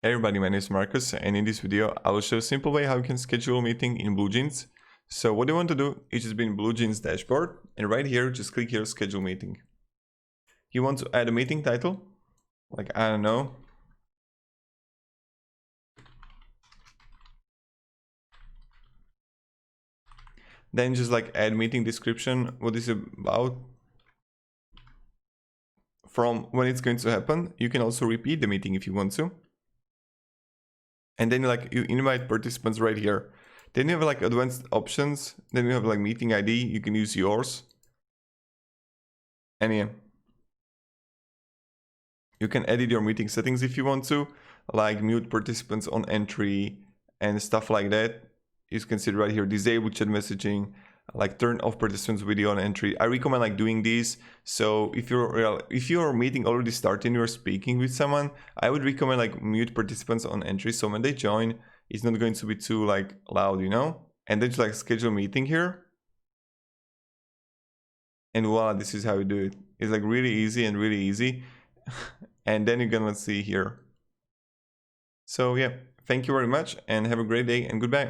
Hey everybody, my name is Marcus, and in this video I will show a simple way how you can schedule a meeting in BlueJeans. So what you want to do is just be in BlueJeans dashboard, and right here just click here schedule meeting. You want to add a meeting title, like I don't know. Then just like add meeting description, what is it about, from when it's going to happen. You can also repeat the meeting if you want to. And then like you invite participants right here. Then you have like advanced options. Then you have like meeting ID. You can use yours. And yeah, you can edit your meeting settings if you want to, like mute participants on entry and stuff like that. You can see right here, disable chat messaging, like turn off participants video on entry. I recommend like doing these. So if your meeting already started and you're speaking with someone, I would recommend like mute participants on entry, so when they join, it's not going to be too like loud, you know. And then just like schedule meeting here, and voila, this is how you do it. It's like really easy and really easy. And then you're gonna see here. So yeah, thank you very much and have a great day and goodbye.